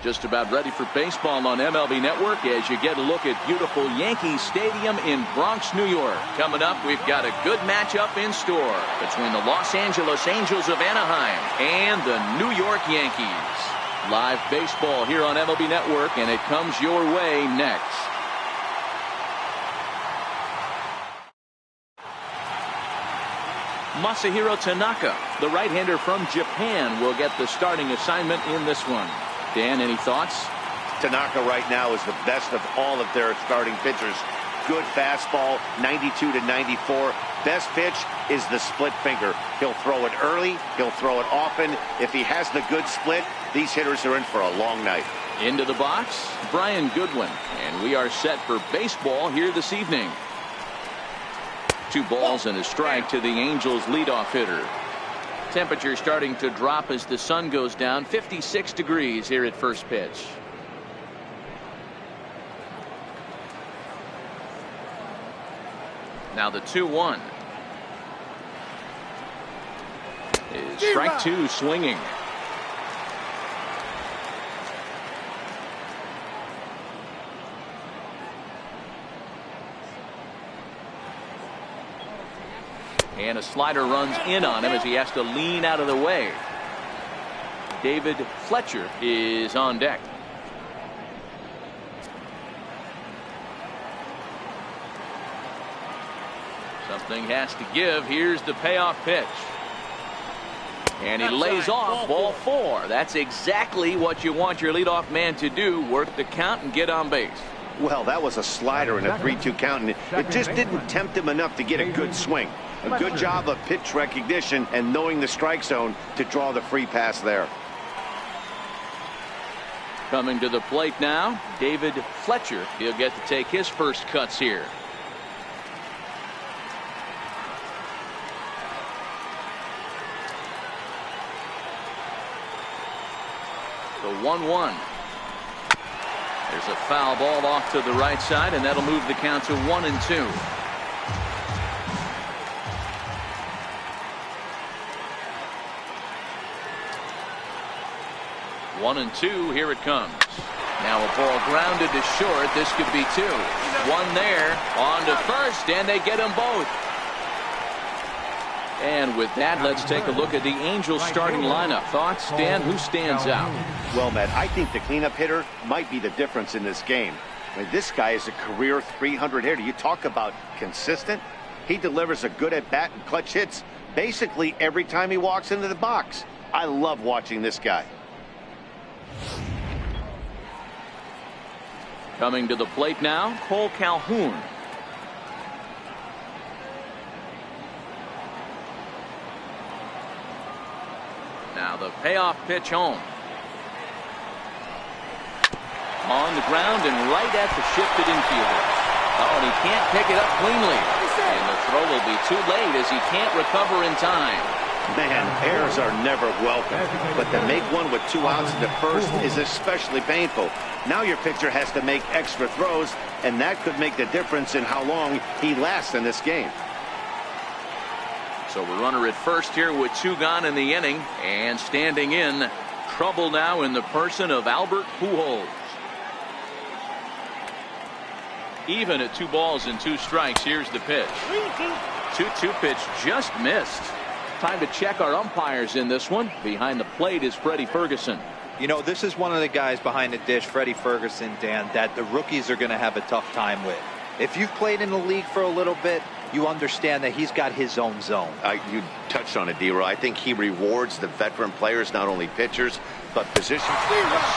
Just about ready for baseball on MLB Network as you get a look at beautiful Yankee Stadium in Bronx, New York. Coming up, we've got a good matchup in store between the Los Angeles Angels of Anaheim and the New York Yankees. Live baseball here on MLB Network, and it comes your way next. Masahiro Tanaka, the right-hander from Japan, will get the starting assignment in this one. Dan, any thoughts? Tanaka right now is the best of all of their starting pitchers. Good fastball, 92 to 94. Best pitch is the split finger. He'll throw it early. He'll throw it often. If he has the good split, these hitters are in for a long night. Into the box, Brian Goodwin. And we are set for baseball here this evening. 2 balls and a strike to the Angels leadoff hitter. Temperature starting to drop as the sun goes down. 56 degrees here at first pitch. Now the 2-1 is strike 2 swinging. And a slider runs in on him as he has to lean out of the way. David Fletcher is on deck. Something has to give. Here's the payoff pitch. And he lays off ball 4. That's exactly what you want your leadoff man to do. Work the count and get on base. Well, that was a slider in a 3-2 count, and it just didn't tempt him enough to get a good swing. A good job of pitch recognition and knowing the strike zone to draw the free pass there. Coming to the plate now, David Fletcher. He'll get to take his first cuts here. The 1-1. There's a foul ball off to the right side, and that'll move the count to 1-2. 1-2. Here it comes. Now a ball grounded to short. This could be 2. 1 there. On to first, and they get them both. And with that, let's take a look at the Angels starting lineup. Thoughts, Dan? Who stands out? Well, Matt, I think the cleanup hitter might be the difference in this game. I mean, this guy is a career 300 hitter. You talk about consistent. He delivers a good at-bat and clutch hits basically every time he walks into the box. I love watching this guy. Coming to the plate now, Cole Calhoun. Now the payoff pitch home. On the ground and right at the shifted infielder. Oh, and he can't pick it up cleanly. And the throw will be too late as he can't recover in time. Man, errors are never welcome, but to make one with 2 outs in the first is especially painful. Now your pitcher has to make extra throws, and that could make the difference in how long he lasts in this game. So a runner at first here with 2 gone in the inning, and standing in, trouble now in the person of Albert Pujols. Even at 2 balls and 2 strikes. Here's the pitch. 2-2 pitch just missed. Time to check our umpires in this one. Behind the plate is Freddie Ferguson. You know, this is one of the guys behind the dish, Freddie Ferguson, Dan, that the rookies are going to have a tough time with. If you've played in the league for a little bit, you understand that he's got his own zone. You touched on it, D-Roy. I think he rewards the veteran players, not only pitchers, but position.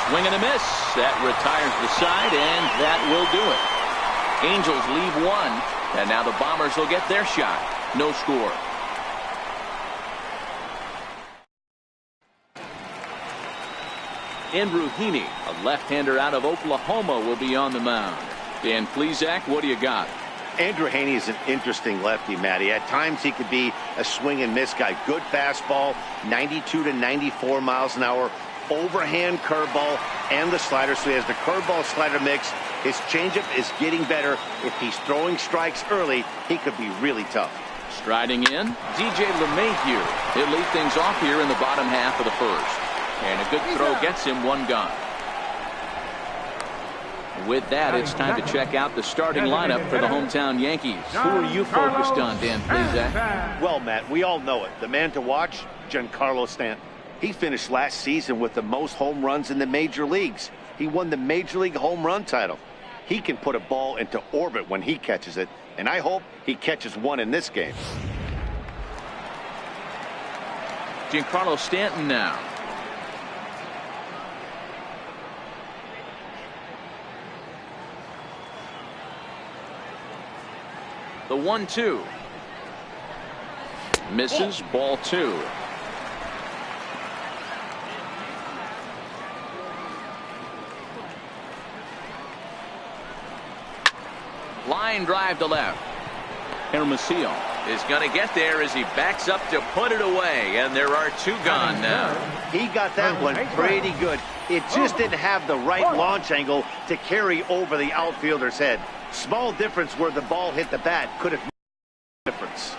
Swing and a miss. That retires the side, and that will do it. Angels leave 1, and now the Bombers will get their shot. No score. Andrew Heaney, a left-hander out of Oklahoma, will be on the mound. Dan Plesac, what do you got? Andrew Heaney is an interesting lefty, Matty. At times he could be a swing and miss guy. Good fastball, 92 to 94 miles an hour, overhand curveball, and the slider. So he has the curveball slider mix. His changeup is getting better. If he's throwing strikes early, he could be really tough. Striding in, DJ LeMahieu. He'll lead things off here in the bottom half of the first. And a good throw gets him 1 gone. With that, it's time to check out the starting lineup for the hometown Yankees. Who are you focused on, Dan Plesac? Well, Matt, we all know it. The man to watch, Giancarlo Stanton. He finished last season with the most home runs in the major leagues. He won the Major League home run title. He can put a ball into orbit when he catches it, and I hope he catches one in this game. Giancarlo Stanton now. The 1-2. Misses, ball 2. Line drive to left. Hermosillo is going to get there as he backs up to put it away, and there are 2 gone now. He got that one pretty good. It just didn't have the right launch angle to carry over the outfielder's head. Small difference where the ball hit the bat could have made a difference.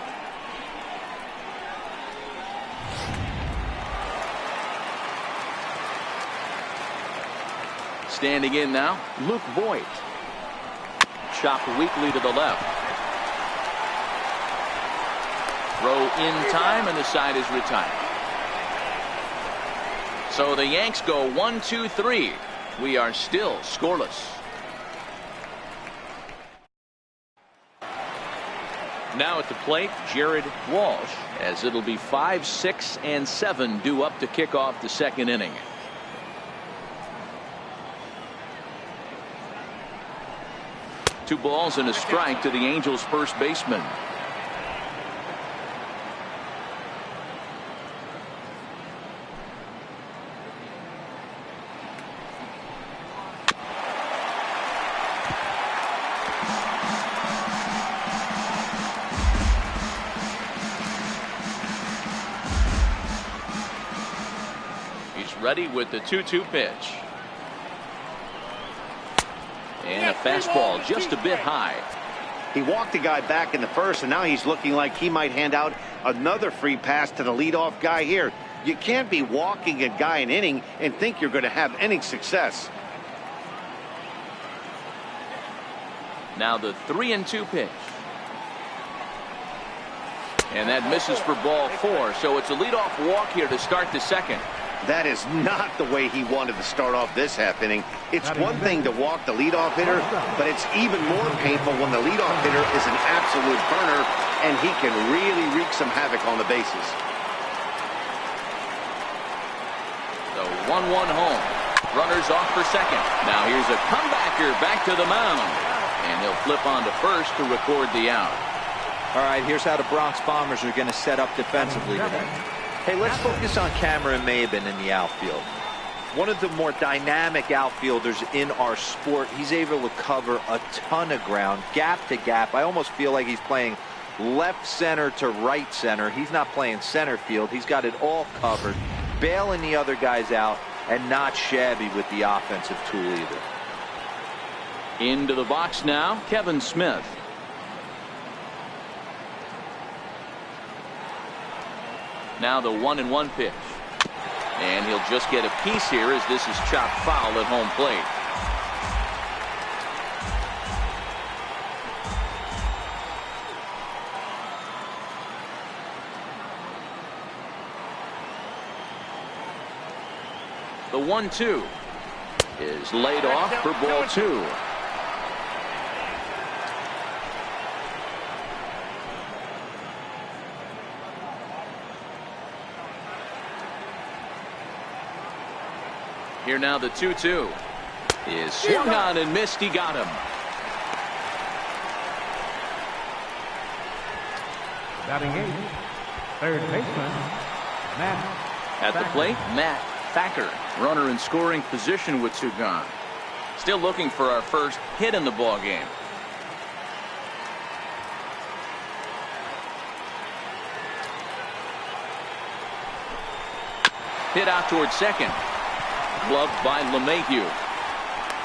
Standing in now, Luke Voigt. Chopped weakly to the left. Throw in time, and the side is retired. So the Yanks go 1-2-3. We are still scoreless. Now at the plate, Jared Walsh, as it'll be 5, 6, and 7 due up to kick off the second inning. Two balls and a strike to the Angels' first baseman. Ready with the 2-2 pitch. And a fastball just a bit high. He walked the guy back in the first, and now he's looking like he might hand out another free pass to the leadoff guy here. You can't be walking a guy an inning and think you're going to have any success. Now the 3-2 pitch. And that misses for ball 4, so it's a leadoff walk here to start the second. That is not the way he wanted to start off this half inning. It's one thing to walk the leadoff hitter, but it's even more painful when the leadoff hitter is an absolute burner, and he can really wreak some havoc on the bases. The 1-1 home. Runners off for second. Now here's a comebacker back to the mound, and he'll flip on to first to record the out. All right, here's how the Bronx Bombers are going to set up defensively today. Hey, let's focus on Cameron Maybin in the outfield. One of the more dynamic outfielders in our sport. He's able to cover a ton of ground, gap to gap. I almost feel like he's playing left center to right center. He's not playing center field. He's got it all covered, bailing the other guys out, and not shabby with the offensive tool either. Into the box now, Kevin Smith. Now the 1-1 pitch. And he'll just get a piece here as this is chopped foul at home plate. The 1-2 is laid off for ball 2. Here now the 2-2 is swung on and missed. He got him. Batting 8, third baseman, Matt. At the plate, Matt Thacker, runner in scoring position with 2 gone. Still looking for our first hit in the ball game. Hit out towards second. Gloved by LeMahieu.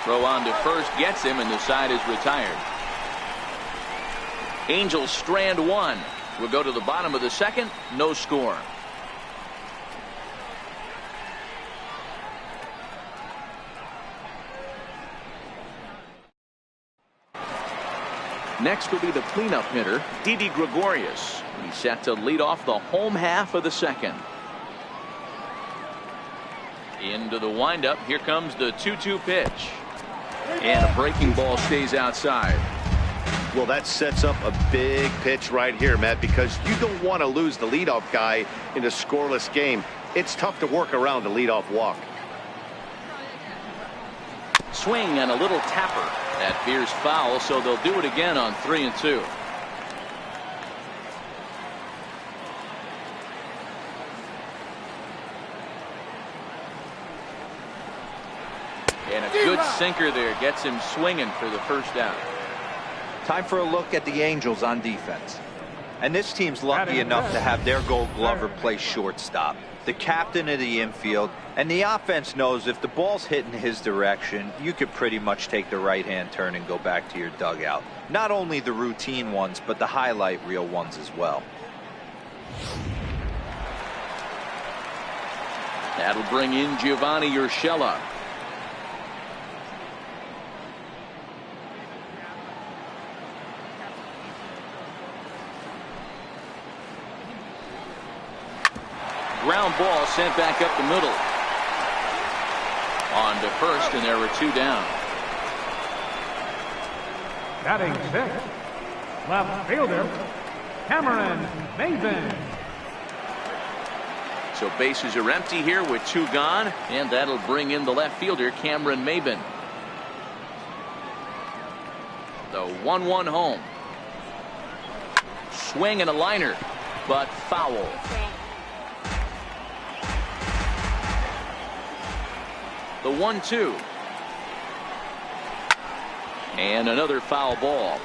Throw on to first gets him, and the side is retired. Angels strand 1. We'll go to the bottom of the second. No score. Next will be the cleanup hitter, Didi Gregorius. He's set to lead off the home half of the second. Into the windup. Here comes the 2-2 pitch. And a breaking ball stays outside. Well, that sets up a big pitch right here, Matt, because you don't want to lose the leadoff guy in a scoreless game. It's tough to work around the leadoff walk. Swing and a little tapper. That veers foul, so they'll do it again on 3-2. And a good sinker there gets him swinging for the first out. Time for a look at the Angels on defense. And this team's lucky enough to have their Gold Glover play shortstop, the captain of the infield, and the offense knows if the ball's hitting his direction, you could pretty much take the right-hand turn and go back to your dugout. Not only the routine ones, but the highlight reel ones as well. That'll bring in Giovanni Urshela. Ground ball sent back up the middle. On to first, and there were 2 down. Batting 6th, left fielder, Cameron Mason. So bases are empty here with 2 gone, and that'll bring in the left fielder, Cameron Mason. The 1-1 home. Swing and a liner, but foul. The 1-2. And another foul ball.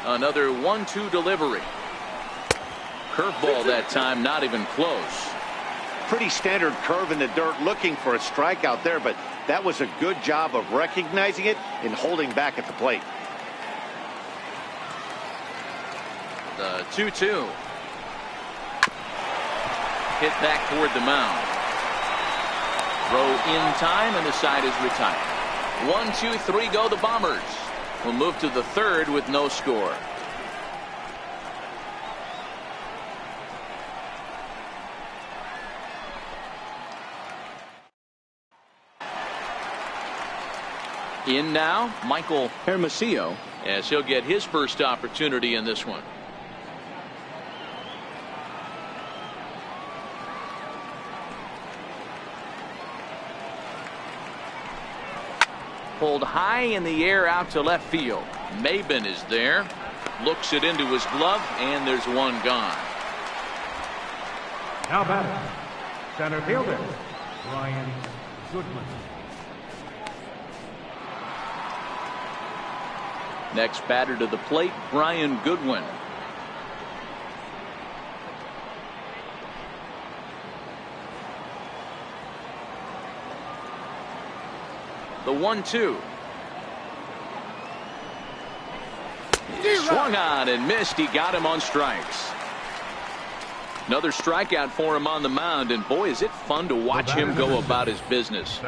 Another 1-2 delivery. Curveball that time, not even close. Pretty standard curve in the dirt, looking for a strikeout there, but that was a good job of recognizing it and holding back at the plate. The 2-2. Hit back toward the mound. Throw in time, and the side is retired. 1, 2, 3 go the Bombers. We'll move to the third with no score. In now, Michael Hermosillo, as he'll get his first opportunity in this one. Pulled high in the air out to left field. Maben is there. Looks it into his glove, and there's 1 gone. Now batting, center fielder, Brian Goodman. Next batter to the plate, Brian Goodwin. The 1-2. Swung on and missed. He got him on strikes. Another strikeout for him on the mound, and boy, is it fun to watch him go about his business.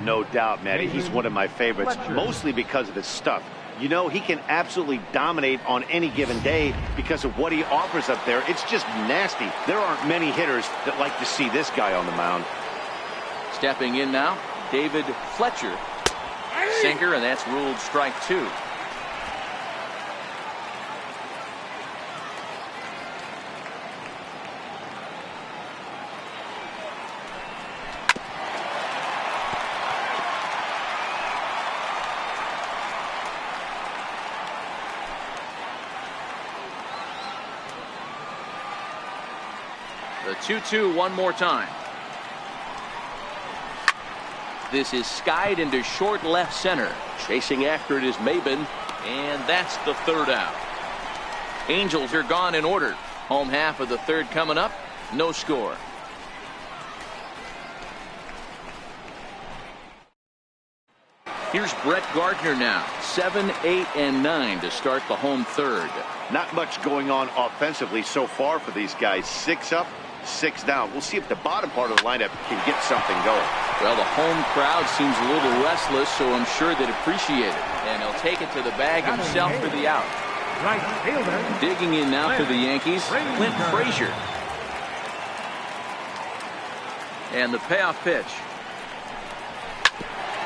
No doubt, Matty. He's one of my favorites, mostly because of his stuff. You know, he can absolutely dominate on any given day because of what he offers up there. It's just nasty. There aren't many hitters that like to see this guy on the mound. Stepping in now, David Fletcher. Sinker, and that's ruled strike 2. The 2-2 one more time. This is skied into short left center. Chasing after it is Maben, and that's the 3rd out. Angels are gone in order. Home half of the 3rd coming up. No score. Here's Brett Gardner now. 7, 8, and 9 to start the home 3rd. Not much going on offensively so far for these guys. 6 up, 6 down. We'll see if the bottom part of the lineup can get something going. Well, the home crowd seems a little restless, so I'm sure they'd appreciate it. And he'll take it to the bag himself for the out. Right fielder. Digging in now for the Yankees, Clint Frazier. And the payoff pitch.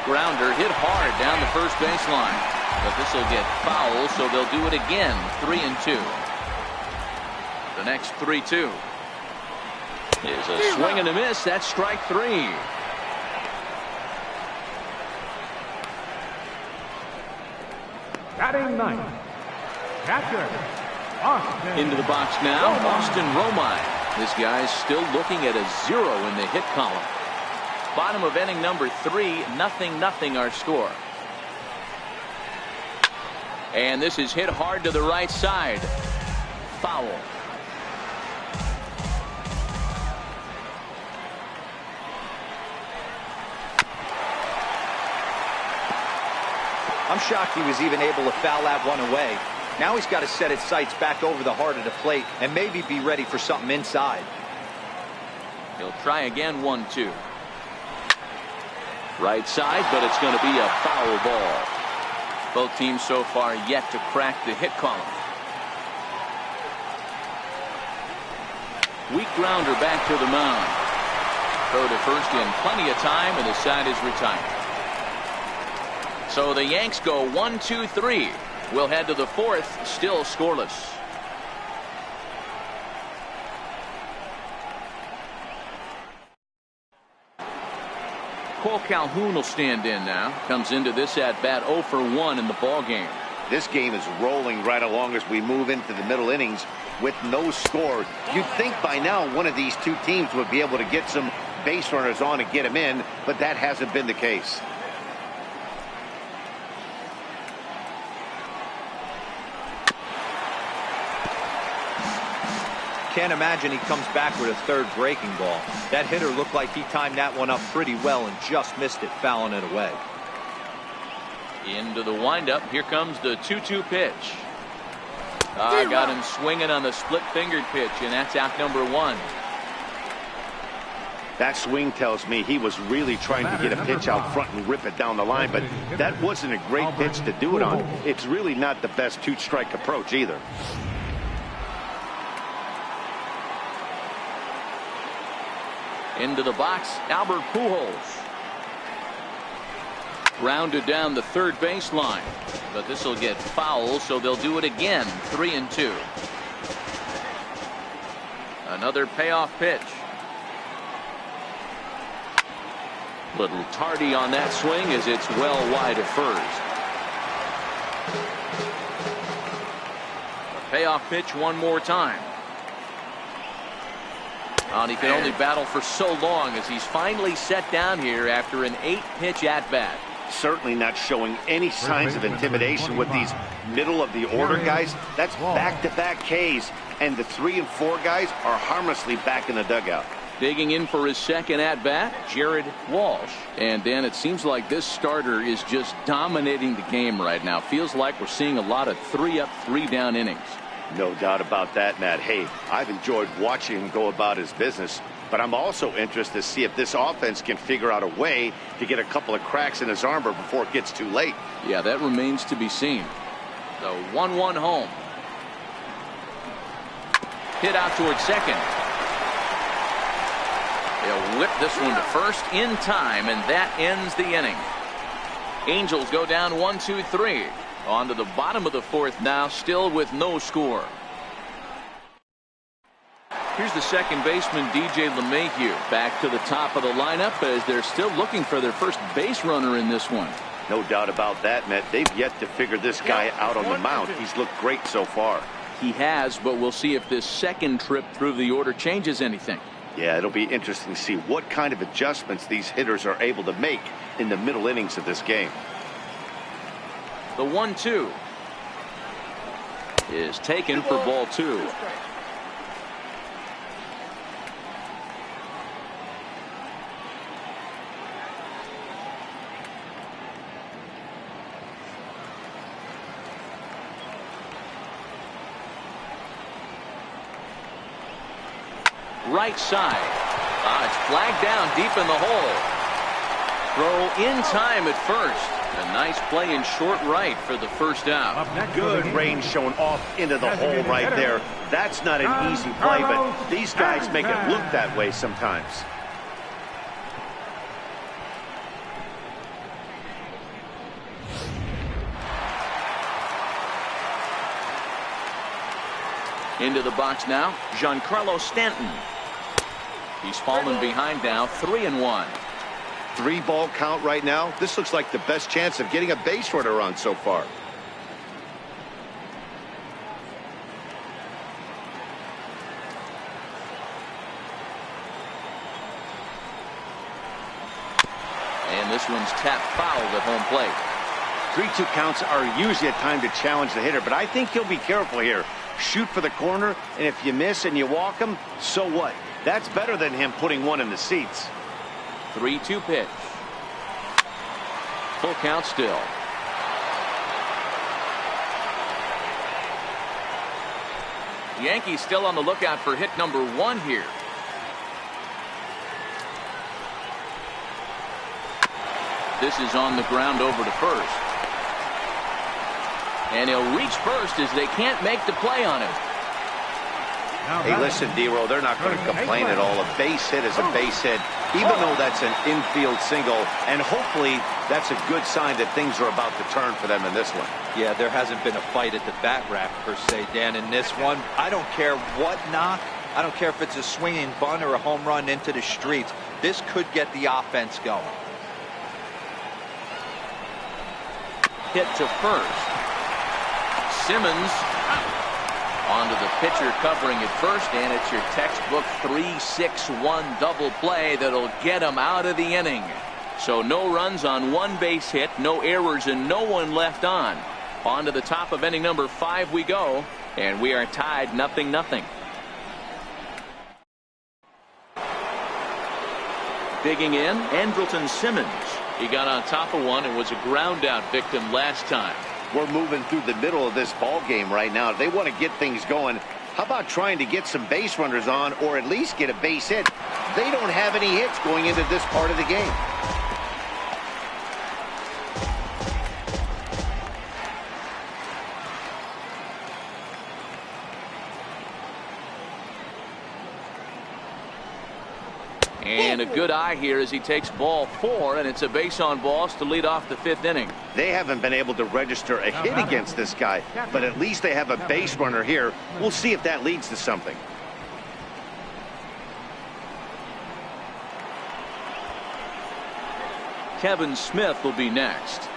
Grounder hit hard down the first baseline. But this will get foul, so they'll do it again. 3-2. The next 3-2 is a swing and a miss. That's strike 3. Batting ninth. Catcher. Austin. Into the box now, Austin Romine. This guy's still looking at a 0 in the hit column. Bottom of inning number 3, 0-0 our score. And this is hit hard to the right side. Foul. I'm shocked he was even able to foul that one away. Now he's got to set his sights back over the heart of the plate and maybe be ready for something inside. He'll try again. 1-2. Right side, but it's going to be a foul ball. Both teams so far yet to crack the hit column. Weak grounder back to the mound. Throw to first in plenty of time, and the side is retired. So the Yanks go 1-2-3. We'll head to the 4th, still scoreless. Cole Calhoun will stand in now. Comes into this at bat 0 for 1 in the ball game. This game is rolling right along as we move into the middle innings with no score. You'd think by now one of these two teams would be able to get some base runners on and get them in, but that hasn't been the case. Can't imagine he comes back with a third breaking ball. That hitter looked like he timed that one up pretty well and just missed it, fouling it away. Into the windup. Here comes the 2-2 pitch. Got him swinging on the split-fingered pitch, and that's out number 1. That swing tells me he was really trying to get a pitch out front and rip it down the line, but that wasn't a great pitch to do it on. It's really not the best two-strike approach either. Into the box, Albert Pujols. Grounded down the third baseline, but this will get foul, so they'll do it again. 3-2. Another payoff pitch. Little tardy on that swing as it's well wide of first. A payoff pitch one more time. And he can only battle for so long as he's finally set down here after an 8-pitch at-bat. Certainly not showing any signs of intimidation with these middle-of-the-order guys. That's back-to-back Ks, and the 3 and 4 guys are harmlessly back in the dugout. Digging in for his second at-bat, Jared Walsh. And, Dan, it seems like this starter is just dominating the game right now. Feels like we're seeing a lot of 3-up, 3-down innings. No doubt about that, Matt. Hey, I've enjoyed watching him go about his business, but I'm also interested to see if this offense can figure out a way to get a couple of cracks in his armor before it gets too late. Yeah, that remains to be seen. The 1-1 home. Hit out towards second. They'll whip this one to first in time, and that ends the inning. Angels go down 1-2-3. On to the bottom of the 4th now, still with no score. Here's the second baseman, DJ LeMahieu, back to the top of the lineup as they're still looking for their first base runner in this one. No doubt about that, Matt. They've yet to figure this guy out on the mound. He's looked great so far. He has, but we'll see if this second trip through the order changes anything. Yeah, it'll be interesting to see what kind of adjustments these hitters are able to make in the middle innings of this game. The 1-2 is taken for ball 2. Right side. It's flagged down deep in the hole. Throw in time at first. A nice play in short right for the first out. Good range showing off into the hole right there. That's not an easy play, but these guys make it look that way sometimes. Into the box now, Giancarlo Stanton. He's fallen behind now, 3-1. 3-ball count right now. This looks like the best chance of getting a base runner on so far. And this one's tapped foul at home plate. 3-2 counts are usually a time to challenge the hitter, but I think he'll be careful here. Shoot for the corner, and if you miss and you walk him, so what? That's better than him putting one in the seats. 3-2 pitch. Full count still. Yankees still on the lookout for hit number 1 here. This is on the ground over to first. And he'll reach first as they can't make the play on him. Hey, listen, D-Row, they're not going to complain at all. A base hit is a base hit, even though that's an infield single. And hopefully that's a good sign that things are about to turn for them in this one. Yeah, there hasn't been a fight at the bat rack, per se, Dan. In this one, I don't care what knock. I don't care if it's a swinging bunt or a home run into the streets. This could get the offense going. Hit to first. Simmons onto the pitcher covering at first, and it's your textbook 3-6-1 double play that'll get him out of the inning. So no runs on 1 base hit, no errors, and no one left on. On to the top of inning number 5 we go, and we are tied 0-0. Digging in, Andrelton Simmons. He got on top of one and was a ground out victim last time. We're moving through the middle of this ball game right now. If they want to get things going, how about trying to get some base runners on, or at least get a base hit? They don't have any hits going into this part of the game. And a good eye here as he takes ball 4, and it's a base on balls to lead off the 5th inning. They haven't been able to register a hit against this guy, but at least they have a base runner here. We'll see if that leads to something. Kevin Smith will be next.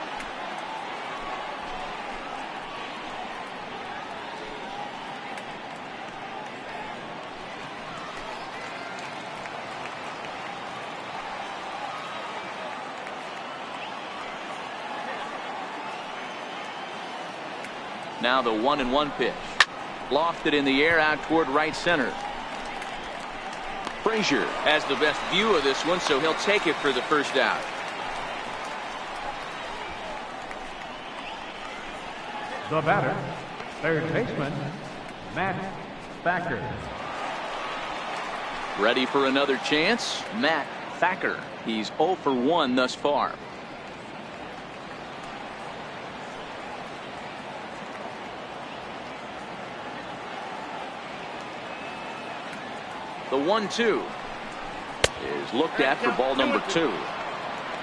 Now the 1-1 pitch. Lofted in the air out toward right center. Frazier has the best view of this one, so he'll take it for the first out. The batter, third baseman, Matt Thacker. Ready for another chance? Matt Thacker. He's 0 for 1 thus far. The 1-2 is looked at for ball number 2.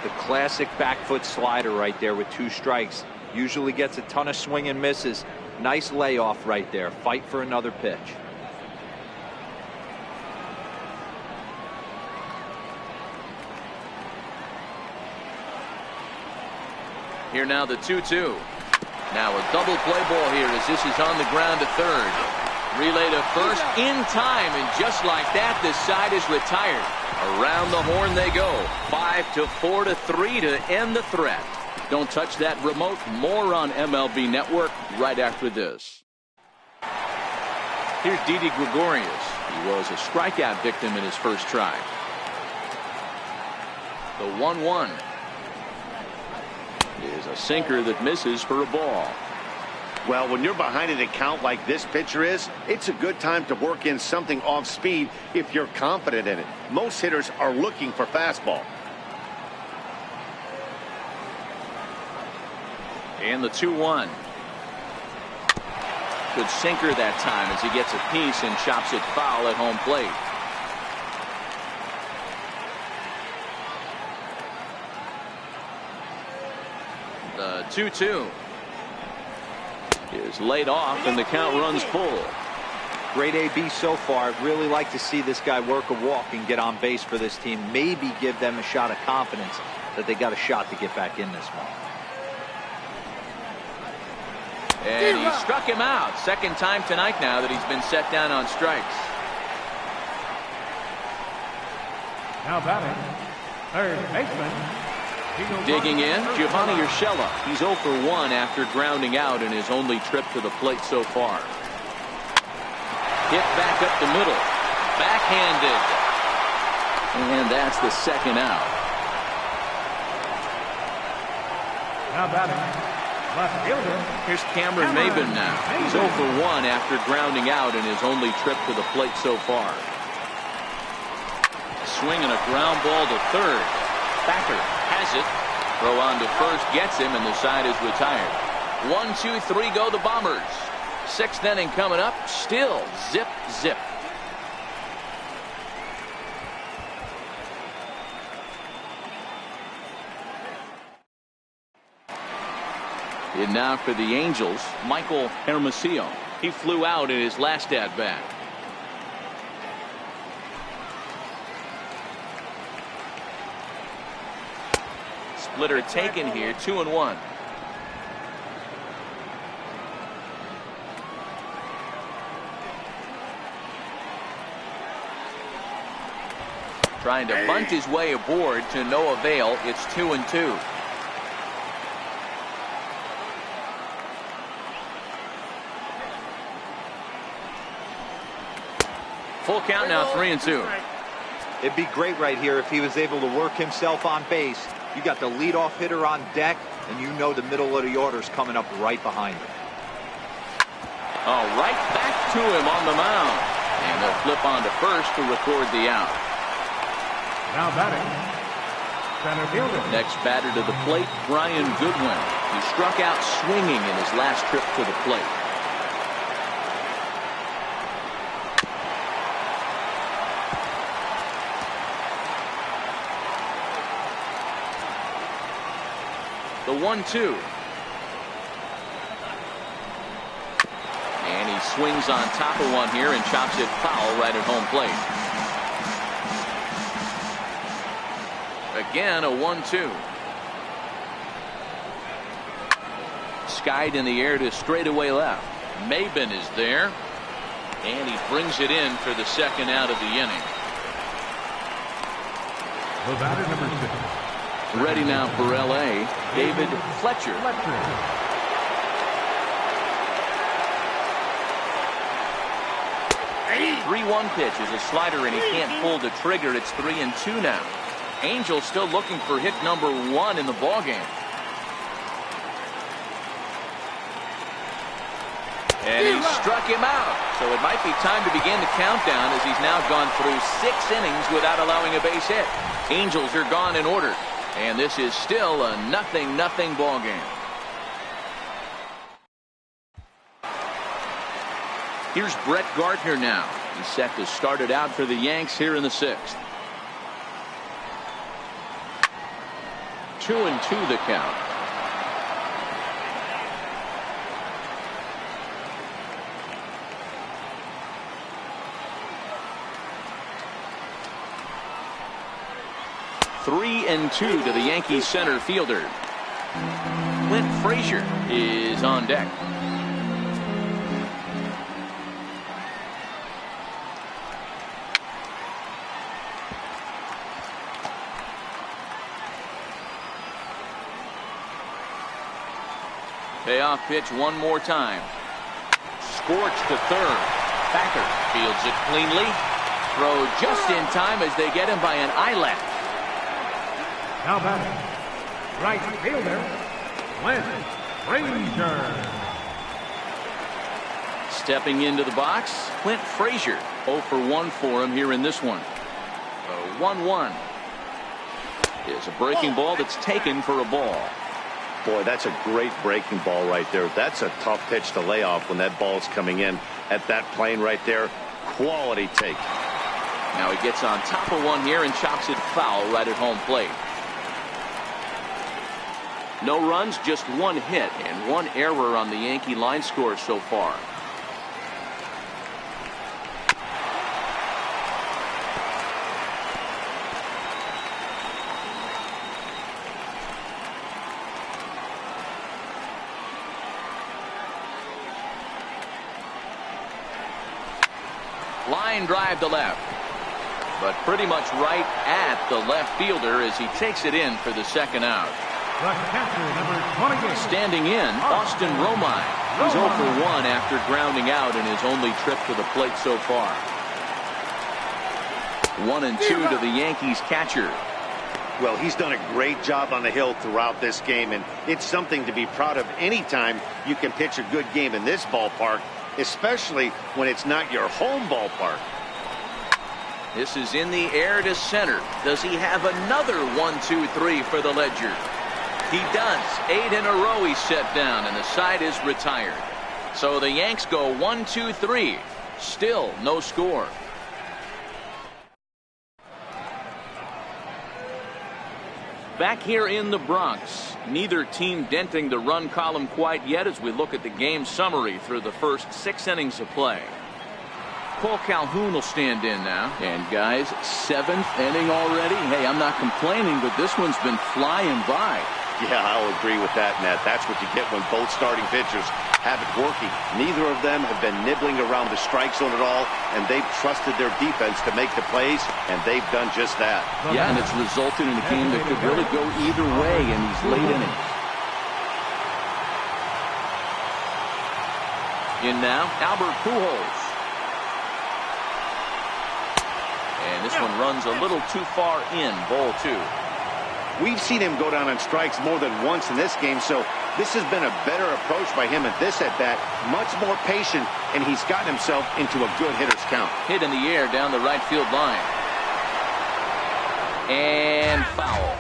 The classic back foot slider right there with 2 strikes. Usually gets a ton of swing and misses. Nice layoff right there. Fight for another pitch. Here now the 2-2. Now a double play ball here as this is on the ground to third. Relay to first in time, and just like that, this side is retired. Around the horn they go. 5-4-3 to end the threat. Don't touch that remote. More on MLB Network right after this. Here's Didi Gregorius. He was a strikeout victim in his first try. The 1-1 is a sinker that misses for a ball. Well, when you're behind an account like this pitcher is, it's a good time to work in something off speed if you're confident in it. Most hitters are looking for fastball. And the 2-1. Good sinker that time as he gets a piece and chops it foul at home plate. The 2-2 is laid off and the count runs full. Great AB so far. I'd really like to see this guy work a walk and get on base for this team. Maybe give them a shot of confidence that they got a shot to get back in this one. And he struck him out. Second time tonight now that he's been set down on strikes. Now batting, third baseman. Digging in, Giovanni Urshela. He's 0 for 1 after grounding out in his only trip to the plate so far. Hit back up the middle. Backhanded. And that's the second out. Now batting, left fielder. Here's Cameron Maybin now. He's 0 for 1 after grounding out in his only trip to the plate so far. Swing and a ground ball to third. Thacker has it. Throw on to first gets him, and the side is retired. 1, 2, 3 go the Bombers. Sixth inning coming up. Still zip, zip. And now for the Angels, Michael Hermosillo. He flew out in his last at-bat. Splitter taken here, 2-1. Trying to bunt his way aboard to no avail. It's 2-2. Full count now, 3-2. It'd be great right here if he was able to work himself on base. You got the leadoff hitter on deck, and you know the middle of the order's coming up right behind him. Oh, right back to him on the mound. And they'll flip on to first to record the out. Now batting, center fielder. Next batter to the plate, Brian Goodwin. He struck out swinging in his last trip to the plate. The 1-2. And he swings on top of one here and chops it foul right at home plate. Again, a 1-2. Skied in the air to straightaway left. Maybin is there. And he brings it in for the second out of the inning. The batter, number 6. Ready now for L.A., David Fletcher. 3-1 pitch is a slider, and he can't pull the trigger. It's 3-2 now. Angels still looking for hit number 1 in the ballgame. And he struck him out. So it might be time to begin the countdown as he's now gone through 6 innings without allowing a base hit. Angels are gone in order. And this is still a 0-0 ball game. Here's Brett Gardner now. He's set to start it out for the Yanks here in the 6th. 2-2 the count. Three and 2 to the Yankees center fielder. Clint Frazier is on deck. Payoff pitch one more time. Scorched to third. Thacker fields it cleanly. Throw just in time as they get him by an eyelash. Now batting, right fielder, Clint Frazier. Stepping into the box, Clint Frazier. 0 for 1 for him here in this one. 1-1 is a breaking ball that's taken for a ball. Boy, that's a great breaking ball right there. That's a tough pitch to lay off when that ball's coming in at that plane right there. Quality take. Now he gets on top of one here and chops it foul right at home plate. No runs, just one hit and one error on the Yankee line score so far. Line drive to left, but pretty much right at the left fielder as he takes it in for the second out. The catcher, number 28. Standing in, Austin Romine. He's 0 for 1 after grounding out in his only trip to the plate so far. 1-2 to the Yankees catcher. Well, he's done a great job on the hill throughout this game, and it's something to be proud of anytime you can pitch a good game in this ballpark, especially when it's not your home ballpark. This is in the air to center. Does he have another 1-2-3 for the Ledger? He does. 8 in a row he's set down, and the side is retired. So the Yanks go 1-2-3. Still no score. Back here in the Bronx, neither team denting the run column quite yet as we look at the game summary through the first 6 innings of play. Cole Calhoun will stand in now. And guys, 7th inning already. Hey, I'm not complaining, but this one's been flying by. Yeah, I'll agree with that, Nat. That's what you get when both starting pitchers have it working. Neither of them have been nibbling around the strike zone at all, and they've trusted their defense to make the plays, and they've done just that. Yeah, and it's resulted in a game that could really go either way in these late innings. In now, Albert Pujols. And this one runs a little too far in, ball 2. We've seen him go down on strikes more than once in this game, so this has been a better approach by him at this at-bat. Much more patient, and he's gotten himself into a good hitter's count. Hit in the air down the right field line. And foul.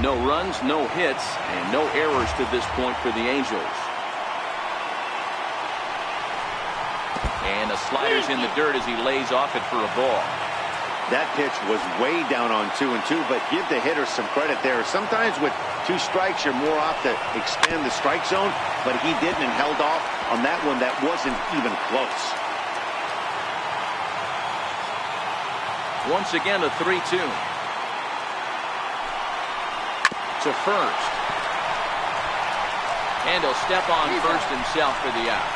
No runs, no hits, and no errors to this point for the Angels. And the slider's in the dirt as he lays off it for a ball. That pitch was way down on 2-2, but give the hitter some credit there. Sometimes with 2 strikes, you're more off to expand the strike zone, but he didn't and held off on that one that wasn't even close. Once again, a 3-2. To first. And he'll step on first himself for the out.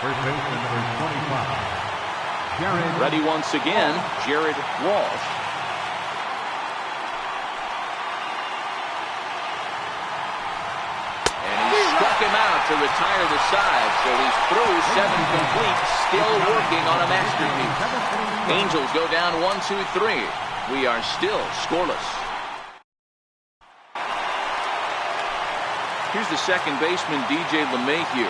First baseman, number 25. Ready once again, Jared Walsh. And he struck him out to retire the side, so he's through 7 complete, still working on a masterpiece. Angels go down 1-2-3. We are still scoreless. Here's the second baseman, DJ LeMahieu.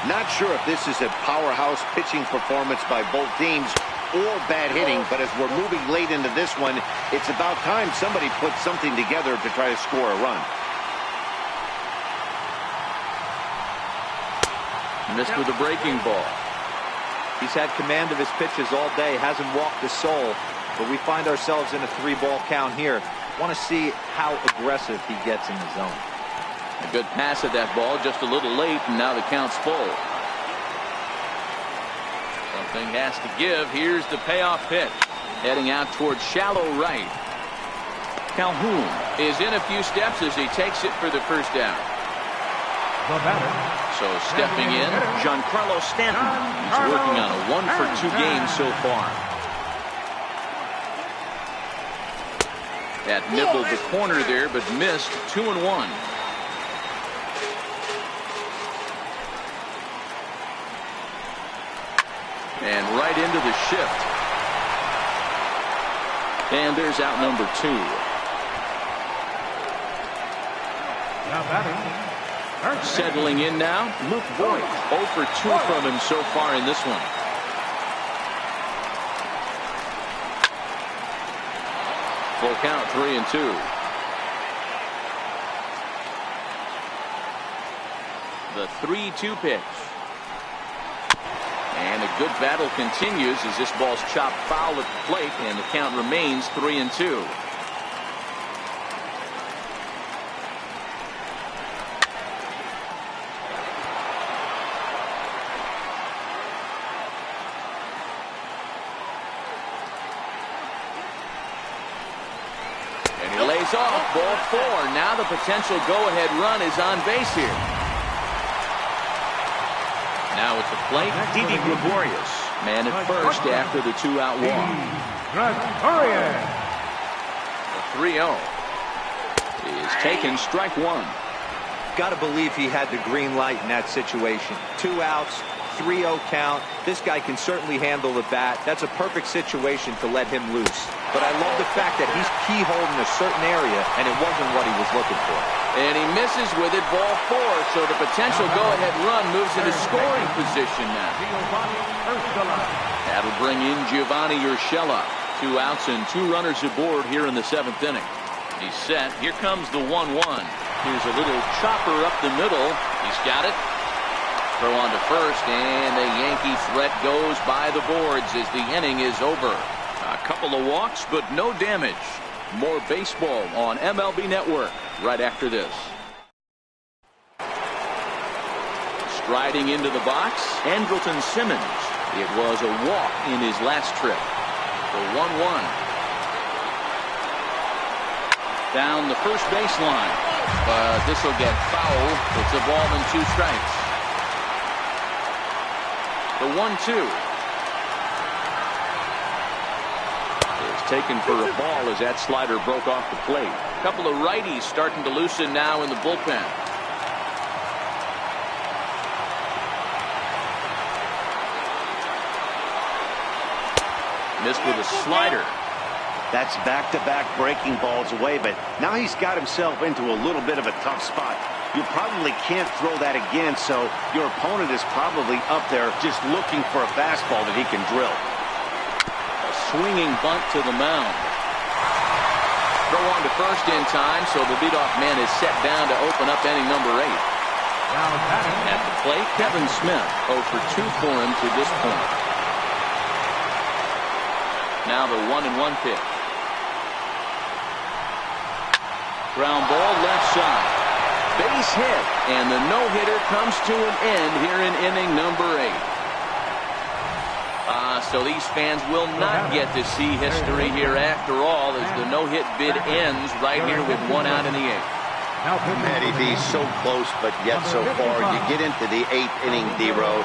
Not sure if this is a powerhouse pitching performance by both teams or bad hitting, but as we're moving late into this one, it's about time somebody puts something together to try to score a run. Missed with a breaking ball. He's had command of his pitches all day, hasn't walked a soul, but we find ourselves in a 3-ball count here. Want to see how aggressive he gets in the zone. A good pass at that ball, just a little late, and now the count's full. Something has to give. Here's the payoff pitch. Heading out towards shallow right. Calhoun is in a few steps as he takes it for the first down. The batter. So stepping in, Giancarlo Stanton. He's working on a 1-for-2 game so far. That nibbled the corner there, but missed. 2-1. And right into the shift. And there's out number 2. Now batting. Settling in now, Luke Voigt. 0 for 2 from him so far in this one. Full count, 3-2. The 3-2 pitch. And a good battle continues as this ball's chopped foul at the plate, and the count remains 3-2. And he lays off, ball 4. Now the potential go-ahead run is on base here. Now at the plate, Didi Gregorius. Man at first after the 2-out walk. The 3-0 is taken, strike 1. Got to believe he had the green light in that situation. 2 outs, 3-0 count. This guy can certainly handle the bat. That's a perfect situation to let him loose. But I love the fact that he's keyholed in a certain area, and it wasn't what he was looking for. And he misses with it, ball 4. So the potential go-ahead run moves into scoring position now. That'll bring in Giovanni Urshela. 2 outs and 2 runners aboard here in the 7th inning. He's set. Here comes the 1-1. Here's a little chopper up the middle. He's got it. Throw on to first, and the Yankee threat goes by the boards as the inning is over. A couple of walks, but no damage. More baseball on MLB Network right after this. Striding into the box, Andrelton Simmons. It was a walk in his last trip. The 1-1. Down the first baseline. But this will get foul. It's a ball and 2 strikes. The 1-2 is taken for a ball as that slider broke off the plate. A couple of righties starting to loosen now in the bullpen. Missed with a slider. That's back-to-back breaking balls away, but now he's got himself into a little bit of a tough spot. You probably can't throw that again, so your opponent is probably up there just looking for a fastball that he can drill. A swinging bunt to the mound. Throw on to first in time, so the leadoff man is set down to open up inning number 8. At the plate, Kevin Smith, 0 for 2 for him to this point. Now the 1-1 pitch. Ground ball left side. Base hit, and the no-hitter comes to an end here in inning number 8. So these fans will not get to see history here after all, as the no-hit bid ends right here with 1 out in the 8th. Eddie B, so close, but yet so far. You get into the 8th inning, D-Row.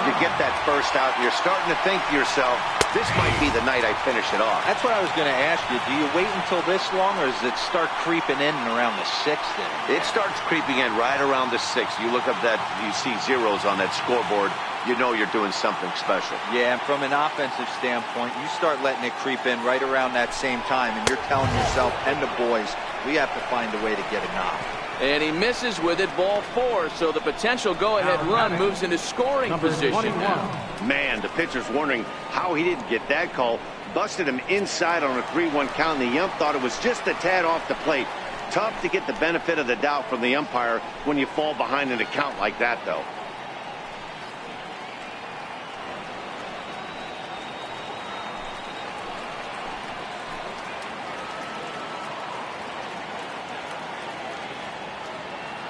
You get that first out, and you're starting to think to yourself, this might be the night I finish it off. That's what I was going to ask you. Do you wait until this long, or does it start creeping in around the 6th inning? It starts creeping in right around the 6th. You look up that, you see zeros on that scoreboard. You know you're doing something special. Yeah, and from an offensive standpoint, you start letting it creep in right around that same time, and you're telling yourself and the boys, we have to find a way to get a knock. And he misses with it, ball 4, so the potential go-ahead run moves into scoring position now. Man, the pitcher's wondering how he didn't get that call. Busted him inside on a 3-1 count, and the ump thought it was just a tad off the plate. Tough to get the benefit of the doubt from the umpire when you fall behind in a count like that, though.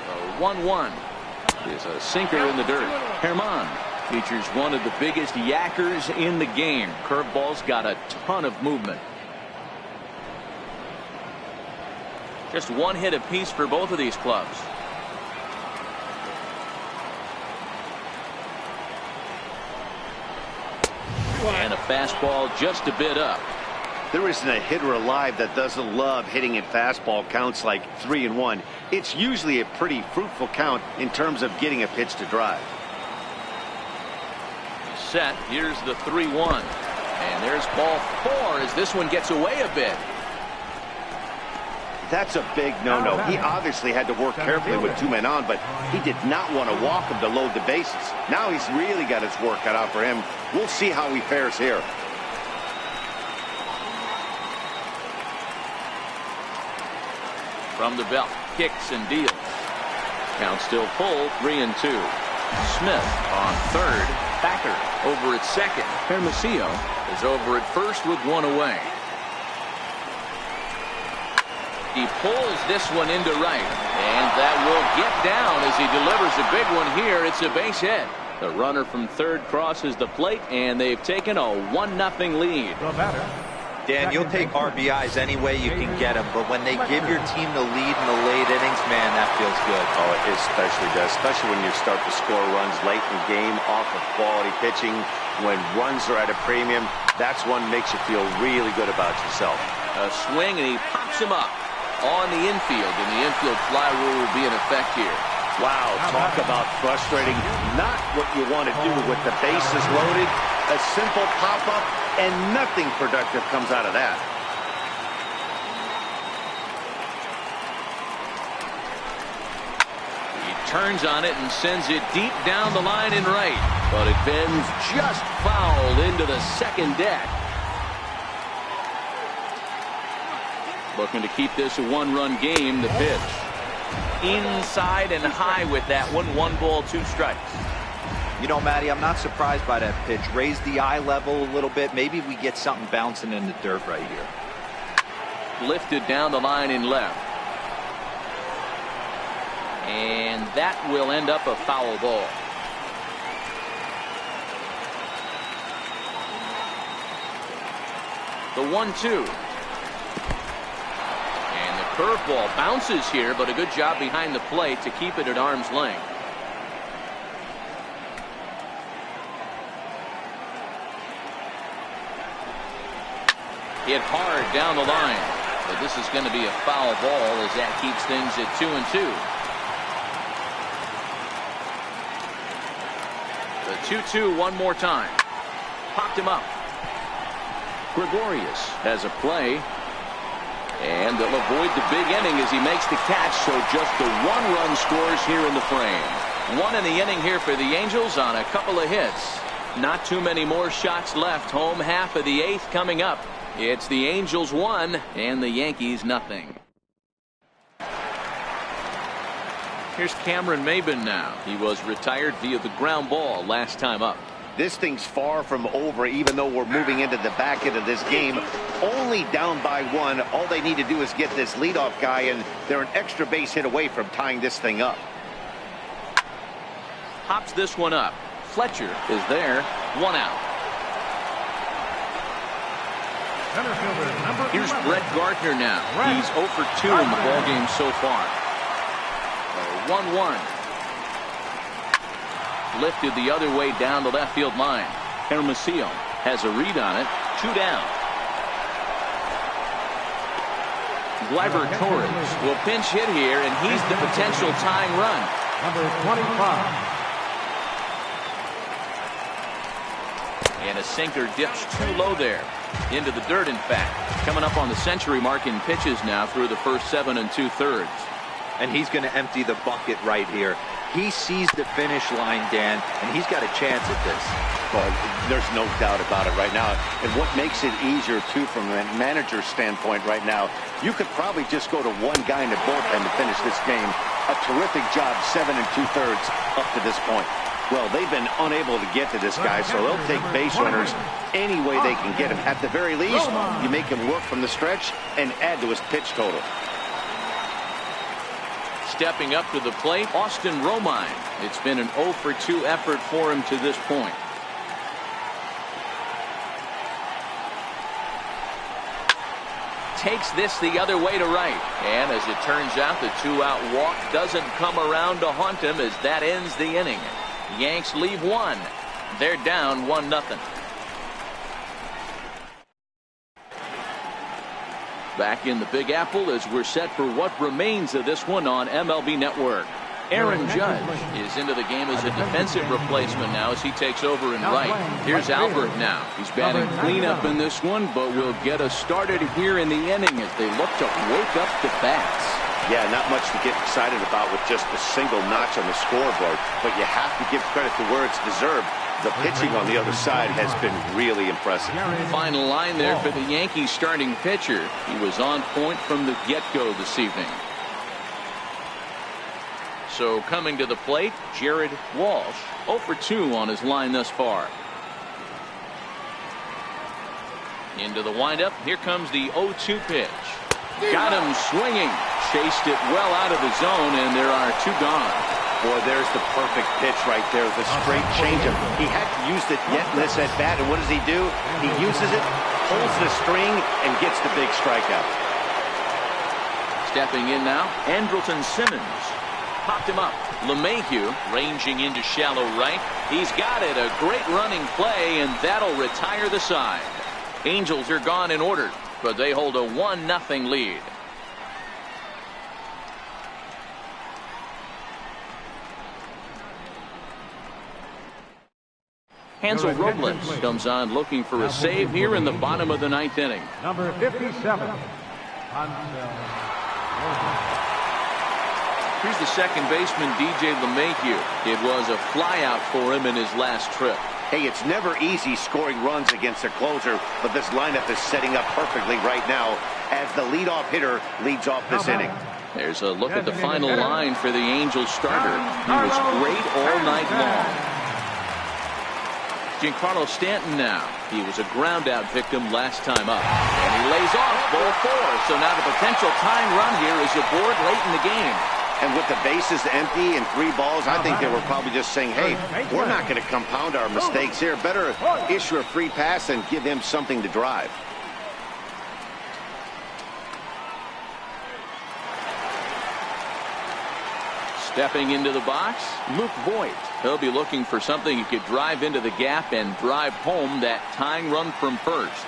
The 1-1 is a sinker in the dirt. Herman features one of the biggest yackers in the game. Curveball's got a ton of movement. Just 1 hit apiece for both of these clubs. And a fastball just a bit up. There isn't a hitter alive that doesn't love hitting in fastball counts like 3-1. It's usually a pretty fruitful count in terms of getting a pitch to drive. Set. Here's the 3-1. And there's ball 4 as this one gets away a bit. That's a big no-no. He obviously had to work carefully with 2 men on, but he did not want to walk him to load the bases. Now he's really got his work cut out for him. We'll see how he fares here. From the belt, kicks and deals. Count still full, 3-2. Smith on third. Thacker over at second. Hermosillo is over at first with one away. He pulls this one into right, and that will get down as he delivers a big one here. It's a base hit. The runner from third crosses the plate, and they've taken a 1-0 lead. Dan, you'll take RBIs any way you can get them, but when they give your team the lead in the late innings, man, that feels good. Oh, it especially does, especially when you start to score runs late in the game off of quality pitching. When runs are at a premium, that's one makes you feel really good about yourself. A swing, and he pops him up on the infield, and the infield fly rule will be in effect here. Wow, talk about frustrating. Not what you want to do with the bases loaded. A simple pop-up, and nothing productive comes out of that. He turns on it and sends it deep down the line in right, but it bends just foul into the second deck. Looking to keep this a one-run game. The pitch inside and high with that one. 1 ball, 2 strikes. You know, Matty, I'm not surprised by that pitch. Raise the eye level a little bit. Maybe we get something bouncing in the dirt right here. Lifted down the line in left. And that will end up a foul ball. The 1-2. And the curveball bounces here, but a good job behind the plate to keep it at arm's length. Hit hard down the line, but this is going to be a foul ball as that keeps things at 2-2. The 2-2 one more time. Popped him up. Gregorius has a play, and they'll avoid the big inning as he makes the catch, so just the 1-run scores here in the frame. 1 in the inning here for the Angels on a couple of hits. Not too many more shots left. Home half of the 8th coming up. It's the Angels 1 and the Yankees nothing. Here's Cameron Maybin now. He was retired via the ground ball last time up. This thing's far from over, even though we're moving into the back end of this game. Only down by 1. All they need to do is get this leadoff guy, and they're an extra base hit away from tying this thing up. Hops this one up. Fletcher is there. 1 out. Here's Brett Gardner now. He's 0 for 2 in the ballgame so far. 1-1. Lifted the other way down the left field line. Hermosillo has a read on it. 2 down. Gleyber Torres will pinch hit here, and he's the potential tying run. Number 25. And a sinker dips too low there. Into the dirt, in fact. Coming up on the century mark in pitches now through the first 7 2/3. And he's going to empty the bucket right here. He sees the finish line, Dan, and he's got a chance at this. Well, there's no doubt about it right now. And what makes it easier, too, from a manager's standpoint right now, you could probably just go to one guy in the bullpen to finish this game. A terrific job, 7 2/3 up to this point. Well, they've been unable to get to this guy, so they'll take base runners any way they can get him. At the very least, you make him work from the stretch and add to his pitch total. Stepping up to the plate, Austin Romine. It's been an 0 for 2 effort for him to this point. Takes this the other way to right. And as it turns out, the 2-out walk doesn't come around to haunt him as that ends the inning. Yanks leave 1. They're down 1-0. Back in the Big Apple as we're set for what remains of this one on MLB Network. Aaron Judge is into the game as a defensive replacement now as he takes over in right. Here's Albert now. He's batting cleanup in this one, but will get us started here in the inning as they look to wake up the bats. Yeah, not much to get excited about with just a single notch on the scoreboard, but you have to give credit to where it's deserved. The pitching on the other side has been really impressive. Final line there for the Yankees starting pitcher. He was on point from the get-go this evening. So coming to the plate, Jared Walsh, 0 for 2 on his line thus far. Into the windup. Here comes the 0-2 pitch. Got him swinging. Chased it well out of the zone, and there are 2 gone. Boy, there's the perfect pitch right there. The straight changeup. He hadn't used it yet in this at bat, and what does he do? He uses it, pulls the string, and gets the big strikeout. Stepping in now, Andrelton Simmons. Popped him up. LeMahieu ranging into shallow right. He's got it. A great running play, and that'll retire the side. Angels are gone in order, but they hold a 1-0 lead. Hansel Robles comes on looking for a save here in the bottom of the 9th inning. Number 57, Hansel Robles. Here's the second baseman, DJ LeMahieu. It was a flyout for him in his last trip. Hey, it's never easy scoring runs against a closer, but this lineup is setting up perfectly right now as the leadoff hitter leads off this inning. There's a look at the final line for the Angels starter. He was great all night long. Giancarlo Stanton now. He was a ground-out victim last time up. And he lays off ball 4. So now the potential tying run here is aboard late in the game. And with the bases empty and 3 balls, I think they were probably just saying, hey, we're not going to compound our mistakes here. Better issue a free pass and give him something to drive. Stepping into the box, Luke Voigt. He'll be looking for something he could drive into the gap and drive home that tying run from first.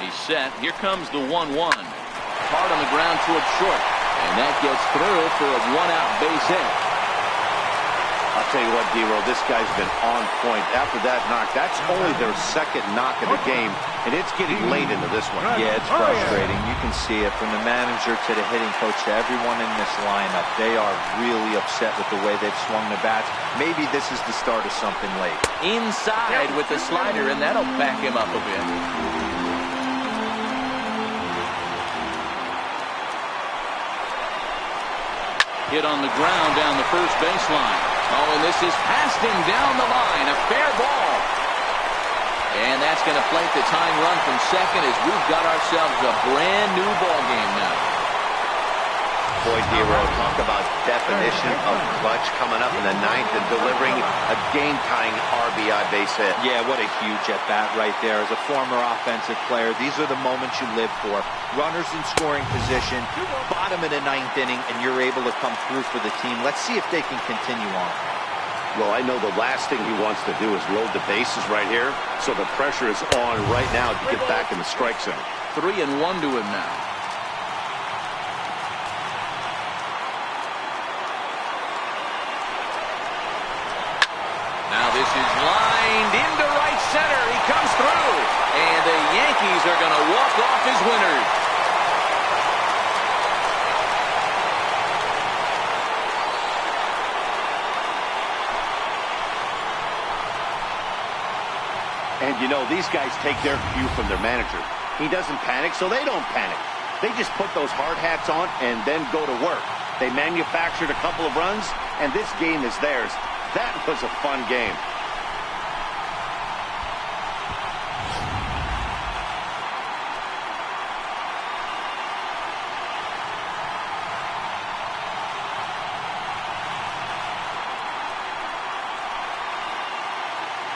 He's set. Here comes the 1-1. Hard on the ground towards short. And that gets through for a 1-out base hit. I'll tell you what, D-Row, this guy's been on point. After that knock, that's only their second knock of the game, and it's getting late into this one. Yeah, it's frustrating. You can see it from the manager to the hitting coach to everyone in this lineup. They are really upset with the way they've swung the bats. Maybe this is the start of something late. Inside with the slider, and that'll back him up a bit. Hit on the ground down the first baseline. Oh, and this is past him down the line. A fair ball. And that's going to flank the tying run from second as we've got ourselves a brand new ball game now. Boy, D-Row, talk about definition of clutch coming up in the 9th and delivering a game-tying RBI base hit. Yeah, what a huge at-bat right there. As a former offensive player, these are the moments you live for. Runners in scoring position, bottom of the 9th inning, and you're able to come through for the team. Let's see if they can continue on. Well, I know the last thing he wants to do is load the bases right here, so the pressure is on right now to get back in the strike zone. 3-1 to him now. Now this is lined into right center. He comes through. And the Yankees are going to walk off as winners. And you know, these guys take their cue from their manager. He doesn't panic, so they don't panic. They just put those hard hats on and then go to work. They manufactured a couple of runs, and this game is theirs. That was a fun game.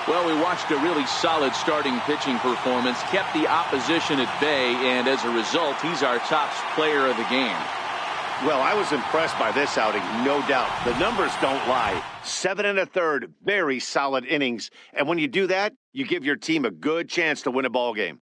Well, we watched a really solid starting pitching performance, kept the opposition at bay, and as a result, he's our top player of the game. Well, I was impressed by this outing, no doubt. The numbers don't lie. 7 1/3, very solid innings. And when you do that, you give your team a good chance to win a ball game.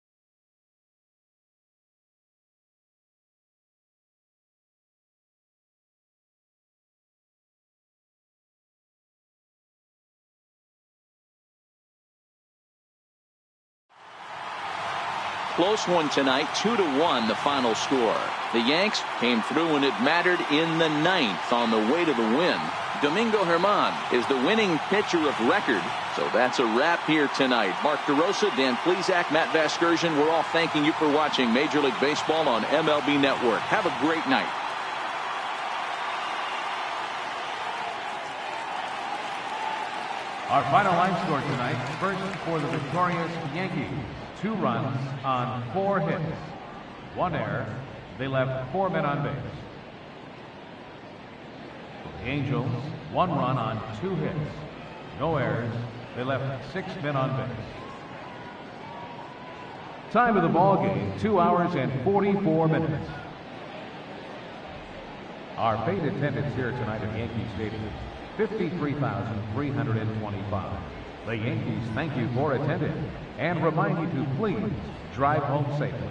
Close one tonight, 2-1 the final score. The Yanks came through when it mattered in the 9th on the way to the win. Domingo Germán is the winning pitcher of record. So that's a wrap here tonight. Mark DeRosa, Dan Plesac, Matt Vasgersian, we're all thanking you for watching Major League Baseball on MLB Network. Have a great night. Our final line score tonight, first for the victorious Yankees, 2 runs on 4 hits, 1 error. They left 4 men on base. For the Angels, 1 run on 2 hits, no errors. They left 6 men on base. Time of the ball game, 2 hours and 44 minutes. Our paid attendance here tonight at Yankee Stadium, 53,325. The Yankees thank you for attending and remind you to please drive home safely.